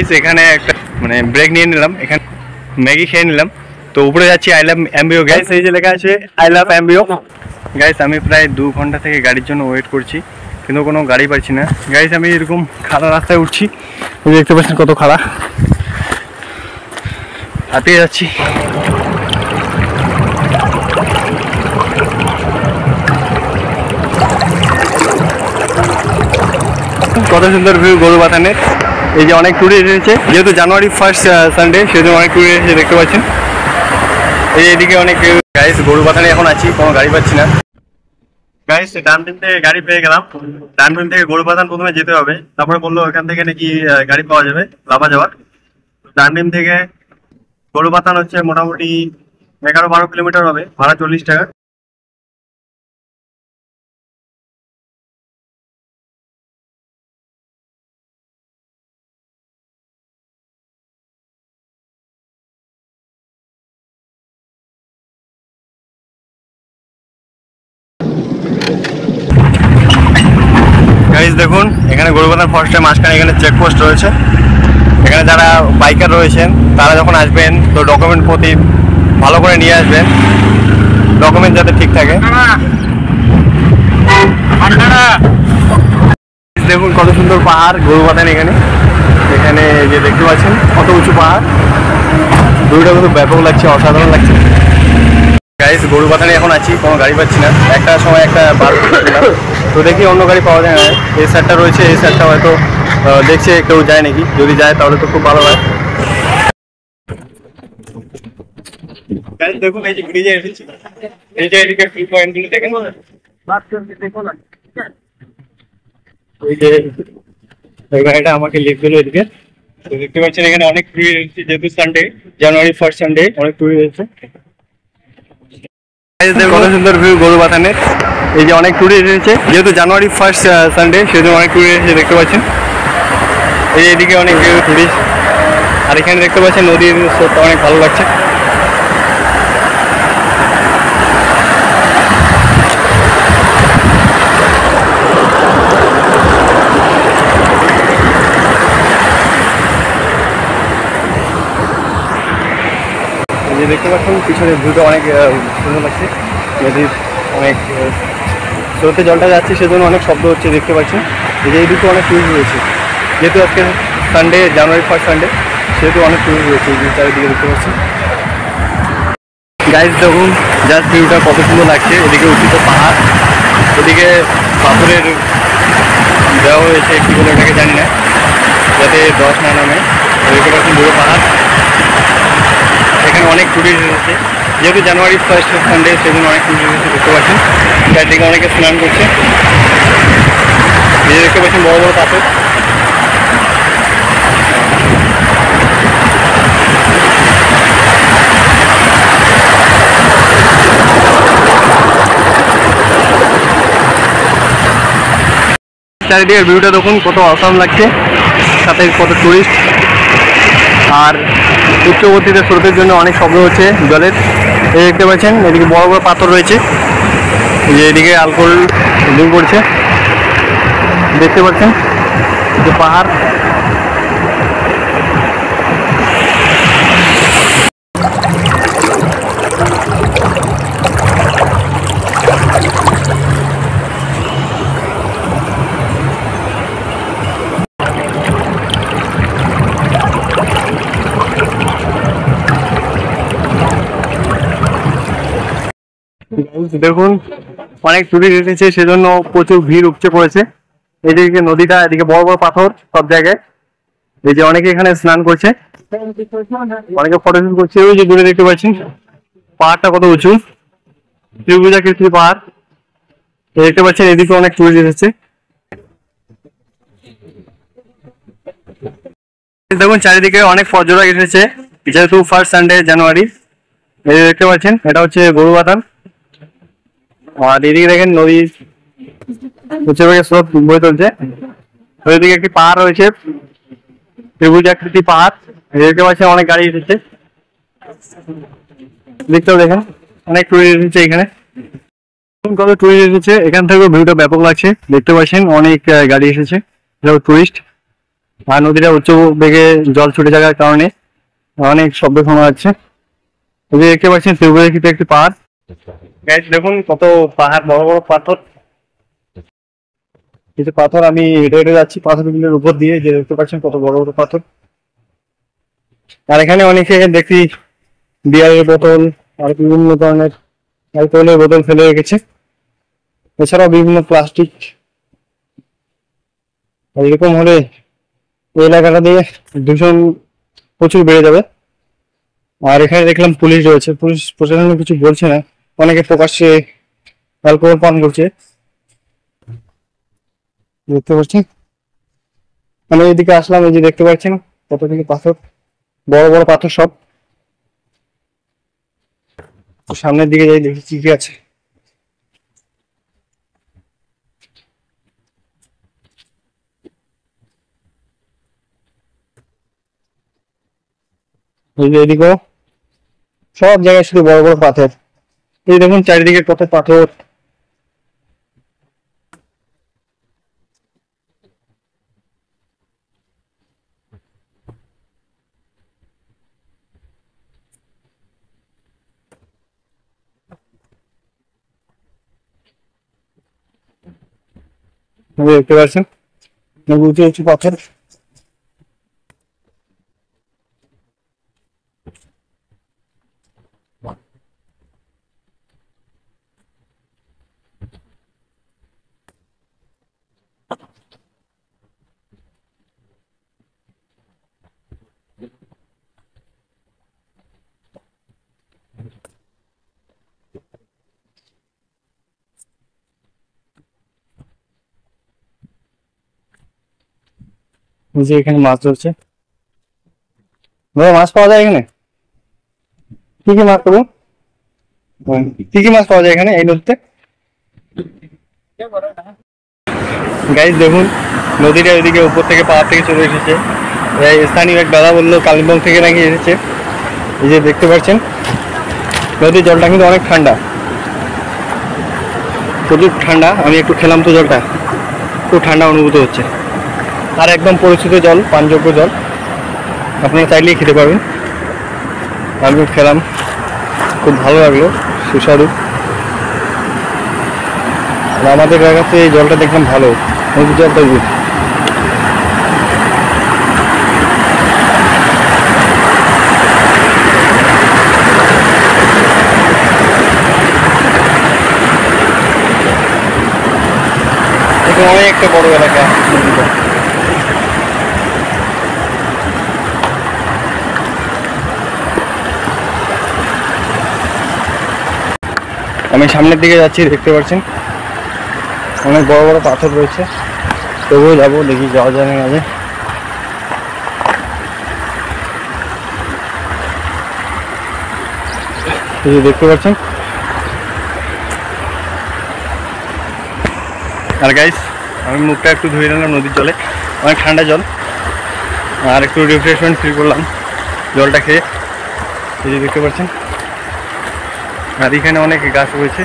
Guys এখানে একটা মানে ব্রেক নিয়ে নিলাম, এখানে ম্যাগি খেয়ে নিলাম। তো উপরে যাচ্ছি আই লাভ এমবিও। গাইস এই যে লেখা আছে আই লাভ এমবিও। গাইস আমি প্রায় 2 ঘন্টা থেকে গাড়ির জন্য ওয়েট করছি, কিন্তু কোনো গাড়ি পাচ্ছি না। গাইস আমি এরকম খাড়া রাস্তায় উঠছি, দেখতে পাচ্ছেন কত খাড়া, হাঁপিয়ে যাচ্ছি। কত সুন্দর ভিউ গরুবাথানের। এই যে অনেক টুরিস্ট এসেছে, যেহেতু জানুয়ারি 1st সানডে, সেজন্য অনেক টুরিস্ট এসেছে, দেখতে পাচ্ছেন। এই এদিকে অনেক ভিউ। গাইস গরুবাথানে এখন আছি, কোনো গাড়ি পাচ্ছি না। গাইস ডানবিন থেকে গাড়ি পেয়ে গেলাম। ডানবিন থেকে গরুবাথান প্রথমে যেতে হবে, তারপরে বললো ওখান থেকে নাকি গাড়ি পাওয়া যাবে লাভা যাওয়ার। ডানবিন থেকে গরুবাথান হচ্ছে মোটামুটি 11-12 কিলোমিটার হবে, ভাড়া 40 টাকা। গাইস দেখুন এখানে গরুবাথান ফরেস্টের মাঝখানে এখানে চেকপোস্ট রয়েছে। এখানে যারা বাইকার রয়েছেন তারা যখন আসবেন তো ডকুমেন্ট প্রতি ভালো করে নিয়ে আসবেন, ডকুমেন্ট যাতে ঠিক থাকে। দেখুন কত সুন্দর পাহাড় গরুবাথান। এখানে এখানে যে দেখতে পাচ্ছেন কত উঁচু পাহাড়, দুইটা কিন্তু ব্যাপক লাগছে, অসাধারণ লাগছে। গাইস গরুবাথানে এখন আছি, কোনো গাড়ি পাচ্ছি না। একটা সময় একটা বার করছিলাম, তো দেখি অন্য গাড়ি পাওয়া যায় না। এই সাইডটা রয়েছে, এই সাইডটা হয়তো দেখছে কেউ যায় নাকি, যদি যায় তাহলে তো খুব ভালো হয়। দেখুন এই যে ব্রিজে এসেছি, এই যে এদিকে ভিউ পয়েন্টগুলো দেখেন, ওই যে ওই গাড়িটা আমাকে লিফট দিল এদিকে। তো দেখতে পাচ্ছেন এখানে অনেক টুরিস্ট, যেহেতু সানডে, জানুয়ারি 1st সানডে, অনেক টুরিস্ট এসেছে। কত সুন্দর ভিউ গরুবাথানের। এই যে অনেক টুরিস্ট এসেছে, যেহেতু জানুয়ারি 1st সানডে, সেজন্য অনেক টুরিস্ট এসেছে, দেখতে পাচ্ছেন। এই যে এদিকে অনেক ভিউ টুরিস্ট, আর এখানে দেখতে পাচ্ছেন নদীর স্রোতটা অনেক ভালো লাগছে। দেখতে পাচ্ছেন পিছনের ভিউটা অনেক সুন্দর লাগছে, নদীর অনেক স্রোতে জলটা যাচ্ছে, সেজন্য অনেক শব্দ হচ্ছে, দেখতে পাচ্ছেন। এই যে এইদিকে অনেক টুরিস্ট রয়েছে, যেহেতু আজকে সানডে, জানুয়ারি 1st সানডে, সেহেতু অনেক টুরিস্ট রয়েছে। এই চারিদিকে দেখতে পাচ্ছেন। গাইস দেখুন জাস্ট ভিউটা কত সুন্দর লাগছে। এদিকে উঁচু পাহাড়, এদিকে পাথরের দেওয়া হয়েছে, কি বলে এটাকে জানি না, যাতে দশ না নামে। দেখতে পাচ্ছেন বড় পাহাড়, এখানে অনেক টুরিস্ট এসেছে, যেহেতু জানুয়ারি 1st সানডে, সেজন্য অনেক টুরিস্ট এসেছে, দেখতে পাচ্ছেন। চারদিকে অনেকে স্নান করছে, এই দেখতে পাচ্ছেন বড় বড় পাথর। চারিদিকের ভিউটা দেখুন কত অসাম লাগছে, সাথে কত টুরিস্ট, আর উচ্চগতিতে স্রোতের জন্য অনেক শব্দ হচ্ছে জলের। এই দেখতে পাচ্ছেন এদিকে বড় বড় পাথর রয়েছে, যে এদিকে আলকোহল ড্রিঙ্ক করছে, দেখতে পাচ্ছেন যে পাহাড়। দেখুন অনেক টুরিস্ট এসেছে, সেজন্য প্রচুর ভিড় উপচে পড়েছে। এদিকে নদীটা, এদিকে বড় বড় পাথর সব জায়গায়। এই যে অনেকে এখানে স্নান করছে, অনেকে ফটোশুট করছে। ওই যে দূরে দেখতে পাচ্ছেন পাহাড়টা কত উঁচু, ত্রিভুজাকৃতির পাহাড়, দেখতে পাচ্ছেন। এদিকে অনেক টুরিস্ট এসেছে। দেখুন চারিদিকে অনেক পর্যটক এসেছে, যেহেতু 1st সানডে জানুয়ারি। এই দেখতে পাচ্ছেন এটা হচ্ছে গরুবাথান, আর এদিকে দেখেন নদীর উচ্চবেগে স্রোত বয়ে চলছে। ওইদিকে একটি পাহাড় রয়েছে, ত্রিভুজ আকৃতি পাহাড়, দেখতে পাচ্ছেন অনেক গাড়ি এসেছে, দেখতেও দেখেন অনেক টুরিস্ট এসেছে এখানে। কত টুরিস্ট এসেছে, এখান থেকেও ভিউটা ব্যাপক লাগছে, দেখতে পাচ্ছেন অনেক গাড়ি এসেছে, টুরিস্ট। আর নদীটা উচ্চ বেগে জল ছুটে যাওয়ার কারণে অনেক শব্দ শোনা যাচ্ছে। এই যে দেখতে পাচ্ছেন শিবগাছিতে একটি পাহাড়। গাইস দেখুন কত পাহাড়, বড় বড় পাথর, কিছু পাথর আমি হেঁটে হেঁটে যাচ্ছি পাথরগুলোর উপর দিয়ে, যে দেখতে পাচ্ছেন কত বড় বড় পাথর। আর এখানে অনেকে দেখি বিয়ারের বোতল আর বিভিন্ন ধরনের অ্যালকোহলের বোতল ফেলে রেখেছে, এছাড়াও বিভিন্ন প্লাস্টিক। এরকম হলে এই এলাকাটা দিয়ে দূষণ প্রচুর বেড়ে যাবে। আর এখানে দেখলাম পুলিশ রয়েছে, পুলিশ প্রশাসন কিছু বলছে না, অনেকে প্রকাশ্যে অ্যালকোহল পান করছে দেখতে পাচ্ছেন। আমি এইদিকে আসলাম, এই যে দেখতে পাচ্ছেন কত থেকে পাথর, বড় বড় পাথর সব। সামনের দিকে যাই দেখি কি কি আছে। এই যে এদিকেও সব জায়গায় শুধু বড় বড় পাথর। এই দেখুন চারিদিকে কত পাথর। দেখতে পাচ্ছেন উঁচু উঁচু পাথর। যে এখানে মাছ ধরছে, মাছ পাওয়া যায় এখানে? কি কি মাছ পাবো? কি কি মাছ পাওয়া যায় এখানে এই নদীতে? গাইস দেখুন নদীটা ওইদিকে উপর থেকে পাহাড় থেকে চলে এসেছে। স্থানীয় এক দাদা বললো কালিম্পং থেকে নাকি এসেছে। এই যে দেখতে পাচ্ছেন নদীর জলটা কিন্তু অনেক ঠান্ডা, প্রচুর ঠান্ডা। আমি একটু খেলাম তো জলটা, খুব ঠান্ডা অনুভূত হচ্ছে। আর একদম পরিচিত জল, পানযোগ্য জল, আপনারা চাইলেই খেতে পারবেন। আমি খেলাম, খুব ভালো লাগলো, সুস্বাদু। আর আমাদের জায়গাতে এই জলটা দেখলাম ভালো, নদীর জলটা গুড। অনেক একটা বড় এলাকা নদীটা। আমি সামনের দিকে যাচ্ছি, দেখতে পাচ্ছেন অনেক বড় বড় পাথর রয়েছে, তবুও যাবো, দেখি যাওয়া যায় না মাঝে। দেখতে পাচ্ছেন। আর গাইস আমি মুখটা একটু ধুয়ে নিলাম নদীর জলে, অনেক ঠান্ডা জল, আর একটু রিফ্রেশমেন্ট ফিল করলাম জলটা খেয়ে। এই যে দেখতে পাচ্ছেন, আর এখানে অনেক গাছ রয়েছে,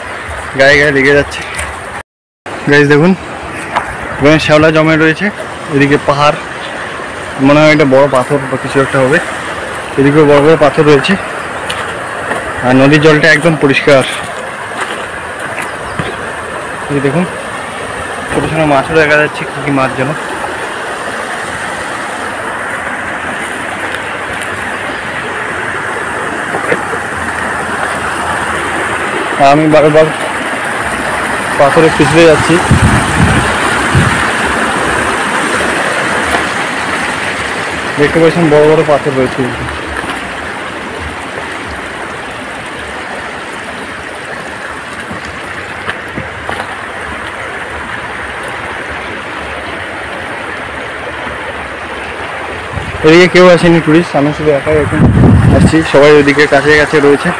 গায়ে গায়ে লেগে যাচ্ছে। গাইস দেখুন এখানে শ্যাওলা জমে রয়েছে, এদিকে পাহাড়, মনে হয় এটা বড় পাথর বা কিছু একটা হবে। এদিকেও বড় বড় পাথর রয়েছে, আর নদীর জলটা একদম পরিষ্কার। এই দেখুন ছোটো ছোটো মাছও দেখা যাচ্ছে, কী কী মাছ যেন। আমি বারবার পাথরে পিছলে যাচ্ছি। দেখতে পাচ্ছেন বড় বড় পাথর রয়েছে। এদিকে কেউ আসেনি টুরিস্ট, আমি শুধু একাই এখন আসছি, সবাই ওইদিকে কাছে কাছে রয়েছে।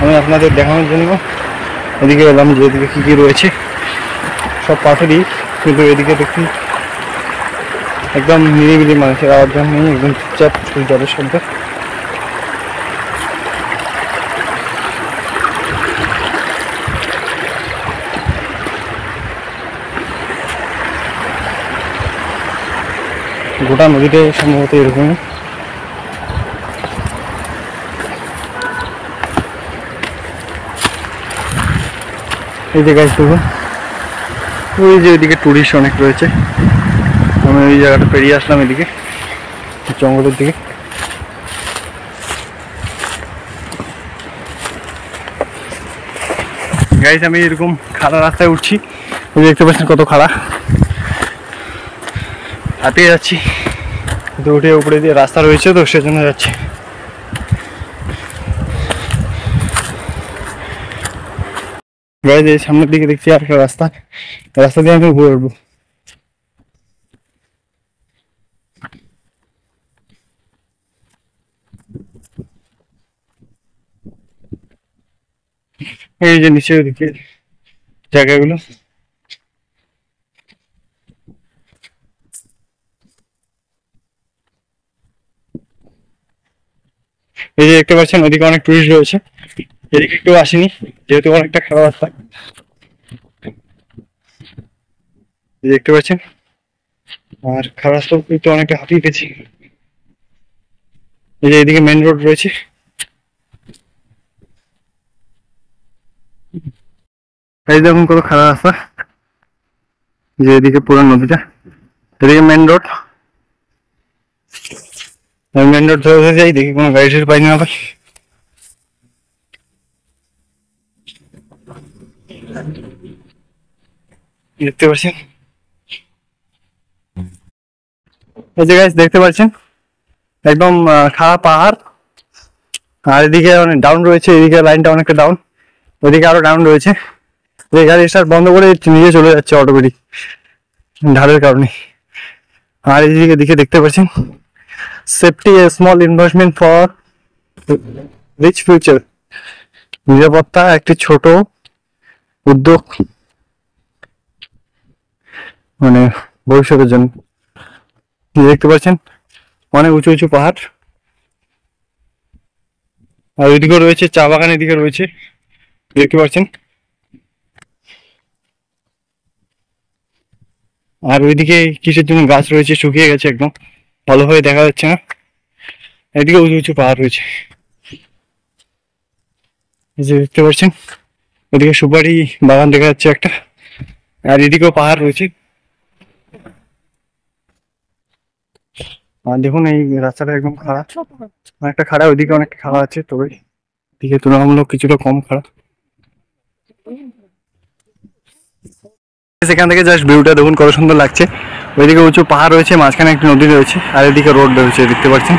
আমি আপনাদের দেখানোর জন্য এদিকে এলাম যে এদিকে কী কী রয়েছে। সব পাথরই, কিন্তু এদিকে দেখি একদম নিরিবিলি, মানুষের আওয়াজ নেই, একদম চুপচাপ, শুধু জলের শব্দ। গোটা নদীতে সম্ভবত এরকমই। এই যে গাইস দেখুন, ওই যে ওইদিকে টুরিস্ট অনেক রয়েছে। আমি ওই জায়গাটা পেরিয়ে আসলাম এদিকে জঙ্গলের দিকে। গাইস আমি এরকম খাড়া রাস্তায় উঠছি, ওই দেখতে পাচ্ছেন কত খাড়া, হাঁটে যাচ্ছি। কিন্তু উঠে উপরে দিয়ে রাস্তা রয়েছে তো সেজন্য যাচ্ছি। গাইস এই সামনের দিকে দেখছি আর একটা রাস্তা, রাস্তা দিয়ে আমি ঘুরে উঠবো। এই যে নিচে ওদিকে জায়গাগুলো, এই যে দেখতে পাচ্ছেন ওদিকে অনেক টুরিস্ট রয়েছে, এদিকে একটু আসেনি যেহেতু অনেকটা খারাপ রাস্তা। দেখতে পাচ্ছেন আর খারাপ রাস্তা একটু অনেকটা হাঁপিয়ে গেছি। এই যে এদিকে মেন রোড রয়েছে, এই দেখুন কত খারাপ রাস্তা। যে এদিকে পুরো নদীটা, এদিকে মেন রোড, মেন রোড ধরে ধরে যাই, দেখি কোনো গাড়ি টাড়ি পাই না পাই। দেখতে পাচ্ছেন এই যে গাইস দেখতে পাচ্ছেন একদম খারাপ পাহাড়, আর এদিকে অনেক ডাউন রয়েছে, এদিকে লাইনটা অনেকটা ডাউন, ওইদিকে আরো ডাউন রয়েছে। এই গাড়ি স্টার্ট বন্ধ করে নিজে চলে যাচ্ছে অটোমেটিক ঢালের কারণে। আর এইদিকে দিকে দেখতে পাচ্ছেন safety a small investment for rich future, নিরাপত্তা একটি ছোট উদ্যোগ মানে ভবিষ্যতের জন্য। দেখতে পাচ্ছেন অনেক উঁচু উঁচু পাহাড়, আর ওইদিকে রয়েছে চা বাগান, এদিকে রয়েছে দেখতে পাচ্ছেন। আর ওইদিকে কিসের জন্য গাছ রয়েছে, শুকিয়ে গেছে একদম, ভালোভাবে দেখা যাচ্ছে না। এদিকে উঁচু উঁচু পাহাড় রয়েছে, এই যে দেখতে পাচ্ছেন ওইদিকে সুপারি বাগান দেখা যাচ্ছে একটা, আর এদিকেও পাহাড় রয়েছে। আর দেখুন এই রাস্তাটা একদম খারাপ, অনেকটা খারাপ, ওইদিকে অনেকটা খারাপ আছে, তবে এদিকে তুলনামূলক কিছুটা কম খারাপ। সেখান থেকে জাস্ট ভিউটা দেখুন কত সুন্দর লাগছে। ওইদিকে উঁচু পাহাড় রয়েছে, মাঝখানে একটা নদী রয়েছে, আর এদিকে রোড রয়েছে দেখতে পাচ্ছেন।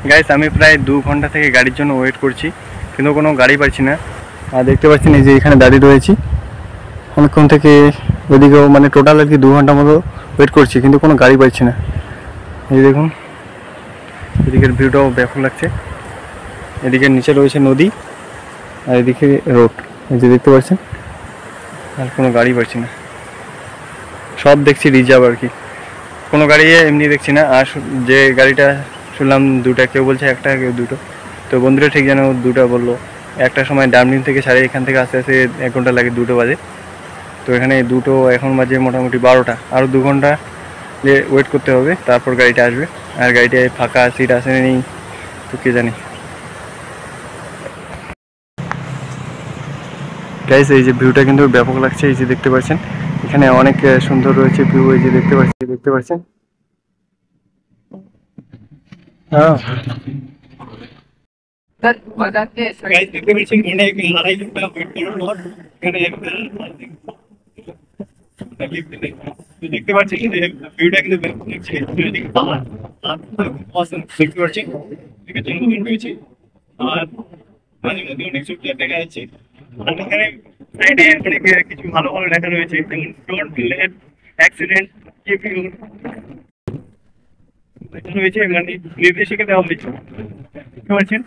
গাইস আমি প্রায় 2 ঘন্টা থেকে গাড়ির জন্য ওয়েট করছি, কিন্তু কোনো গাড়ি পাচ্ছি না। আর দেখতে পাচ্ছেন এই যে এখানে দাঁড়িয়ে রয়েছি অনেকক্ষণ থেকে, ওইদিকেও মানে টোটাল আর কি 2 ঘন্টা মতো ওয়েট করছি, কিন্তু কোনো গাড়ি পাচ্ছি না। এই দেখুন এদিকের ভিউটাও ব্যাপক লাগছে, এদিকে নিচে রয়েছে নদী, আর এদিকে রোড, এই যে দেখতে পাচ্ছেন। আর কোনো গাড়ি পাচ্ছি না, সব দেখছি রিজার্ভ আর কি, কোনো গাড়ি এমনি দেখছি না। আর যে গাড়িটা শুনলাম দুটা, কেউ বলছে একটা কেউ দুটো, তো বন্ধুরা ঠিক যেন দুটো বললো। একটা সময় ডামলিং থেকে ছাড়ে, এখান থেকে আস্তে আস্তে 1 ঘন্টা লাগে, 2টো বাজে। তো এখানে 2টো, এখন বাজে মোটামুটি 12টা, আরও 2 ঘন্টা যে ওয়েট করতে হবে, তারপর গাড়িটা আসবে। আর গাড়িটায় ফাঁকা সিট আসে নেই তো কে জানি। গাইস এই যে ভিউটা কিন্তু ব্যাপক লাগছে, এই যে দেখতে পাচ্ছেন এখানে অনেক সুন্দর রয়েছে ভিউ, এই যে দেখতে পাচ্ছেন। হ্যাঁ গাইস দেখতে পাচ্ছেন এখানে এক লড়াই একটা এখানে দেখতে পাচ্ছেন ভিউটা কিন্তু ব্যাপক লাগছে, দেখতে পাচ্ছেন এখানে জঙ্গল রয়েছে, আর মাঝে মধ্যে অনেক ছোট্ট দেখা যাচ্ছে। আর এখানে সাইডে অনেক কিছু ভালো ভালো লেখা রয়েছে, যেমন don't let accident keep you রয়েছে, মানে নির্দেশিকা দেওয়া হয়েছে, বুঝতে পারছেন।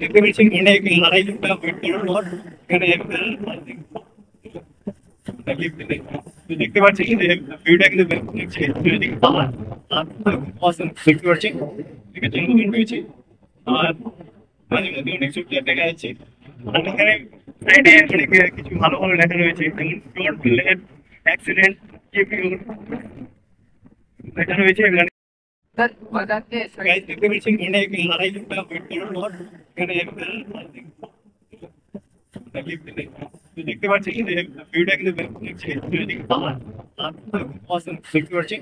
দেখতে পাচ্ছেন এখানে এক লড়াই একটা এখানে দেখতে পাচ্ছেন ভিউটা কিন্তু দেখতে পাচ্ছেন এখানে জঙ্গল রয়েছে, আর মাঝে মধ্যে অনেক ছোট্ট দেখা যাচ্ছে। আর এখানে সাইডে অনেক কিছু ভালো ভালো লেখা রয়েছে, যেমন don't let accident keep your লেখা রয়েছে। মানে গাইস দেখতে পাচ্ছেন অনেক লড়াই একটা রোড, এখানে দেখতে পাচ্ছেন ভিউটা কিন্তু দেখতে পাচ্ছেন,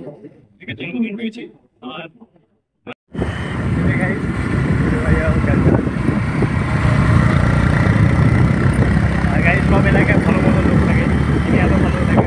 ঠিক আছে রয়েছে। আর গাইস সব এলাকায় ভালো ভালো লোক থাকে, এত ভালো থাকে।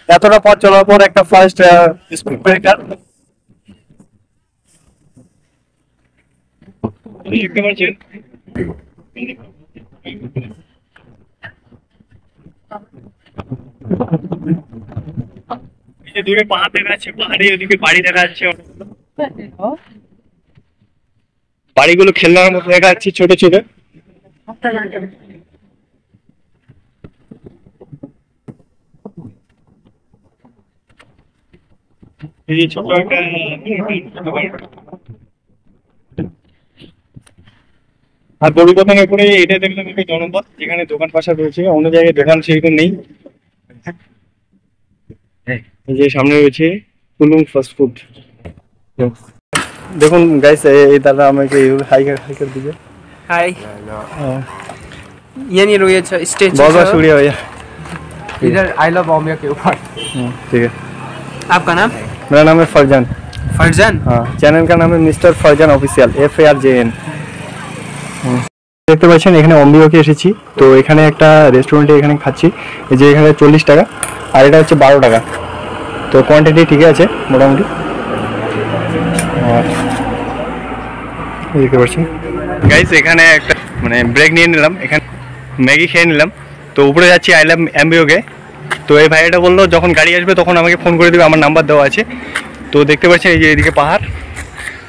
এতটা পথ চলার পর একটা ফার্স্ট স্পিড ব্রেকার দেখতে পাচ্ছেন। এই যে দূরে পাহাড় দেখা যাচ্ছে, পাহাড়ে ওদিকে বাড়ি দেখা যাচ্ছে, বাড়িগুলো খেলনার মতো দেখা যাচ্ছে ছোট ছোট। এই ছোট একটা আর গরুবাথানে পরে এটা দেখলাম একটা জনপদ, যেখানে দোকান পাশা রয়েছে, অন্য জায়গায় দোকান সেরকম নেই। এই যে সামনে রয়েছে কুলুং ফাস্ট ফুড। দেখুন গাইস, এই দাদা আমাকে হাই করে দিবে। हाय ये नहीं रोहित स्टेज बहुत बहुत शुक्रिया भैया। इधर आई लव बॉम्बे के ऊपर। ठीक है। आपका नाम? मेरा नाम है फरजान। फरजान? हाँ, चैनल का नाम है मिस्टर फरजान ऑफिशियल, FARJN। দেখতে পাচ্ছেন এখানে অম্বিওকে এসেছি, তো এখানে একটা রেস্টুরেন্টে এখানে খাচ্ছি। এই যে এখানে 40 টাকা আর এটা হচ্ছে 12 টাকা, তো কোয়ান্টিটি ঠিক আছে মোটামুটি। দেখতে পাচ্ছেন গাইস, এখানে একটা মানে ব্রেক নিয়ে নিলাম, এখানে ম্যাগি খেয়ে নিলাম, তো উপরে যাচ্ছি আই লাভ অ্যাম্বিওকে। তো এই ভাইটা বললো যখন গাড়ি আসবে তখন আমাকে ফোন করে দেবে, আমার নাম্বার দেওয়া আছে। তো দেখতে পাচ্ছেন এই যে এদিকে পাহাড়,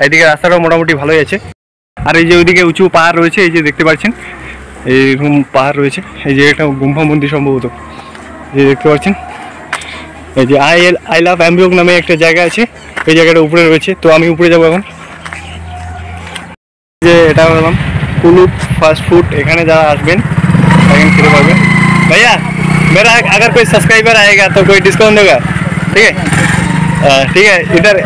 এইদিকে রাস্তাটাও মোটামুটি ভালোই আছে। আর এই যে ওইদিকে উঁচু পাহাড় রয়েছে, এই যে দেখতে পাচ্ছেন এইরকম পাহাড় রয়েছে। এই যে একটা গুম্ফা মন্দির সম্ভবত, এই দেখতে পাচ্ছেন। এই যে আই লাভ অ্যাম্বিওক নামে একটা জায়গা আছে, এই জায়গাটা উপরে রয়েছে, তো আমি উপরে যাবো এখন। যে এটা বললাম কুলুপ फास्ट फूड, এখানে যারা আসবেন এখানে খেতে পারবেন। भैया मेरा अगर कोई सब्सक्राइबर आएगा तो कोई डिस्काउंट देगा? ठीक है, ठीक है। इधर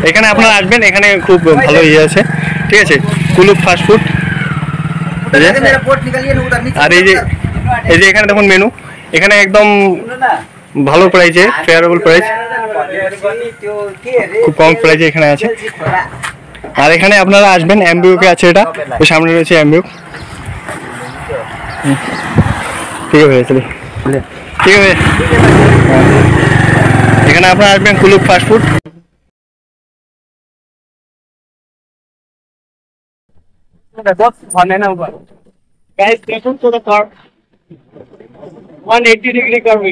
এখানে আপনারা আসবেন, এখানে খুব ভালো ইয়ে আছে, ঠিক আছে। কুলুপ फास्ट फूड। আর এই যে এখানে দেখুন মেনু, এখানে একদম ভালো প্রাইসে, ফেয়ারেবল প্রাইস, খুব কম প্রাইসে এখানে আছে। আর এখানে আপনারা আসবেন, অ্যাম্বিওকে আছে, এটা ওই সামনে রয়েছে অ্যাম্বিওক। ঠিক আছে ভাইয়া, চলি, ঠিক আছে। এখানে আপনারা আসবেন Kulup fast food. Guys, listen to the car. 180 degree curve.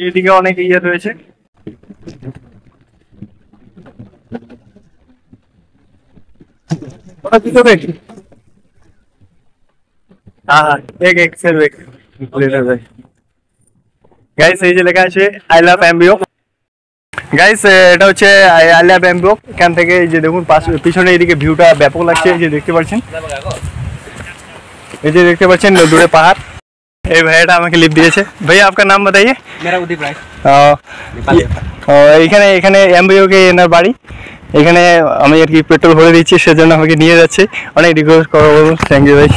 এদিকে অনেক ইয়ে রয়েছে। গাইস এই যে লেখা আছে আই লাভ এমবিওক। গাইস এটা হচ্ছে আই লাভ এমবিওক। এখান থেকে এই যে দেখুন পিছনে এদিকে ভিউটা ব্যাপক লাগছে। এই যে দেখতে পাচ্ছেন, এই যে দেখতে পাচ্ছেন দূরে পাহাড়। এই ভাইয়াটা আমাকে লিফট দিয়েছে। ভাইয়া আপনার নাম बताइए। मेरा उदीप राय। এখানে এখানে এমবিওকে এনার বাড়ি। এখানে আমি আর কি পেট্রোল ভরে দিচ্ছি, সেজন্য আমাকে নিয়ে যাচ্ছে। অনেক রিকোয়েস্ট করবো, থ্যাংক ইউ ভাই।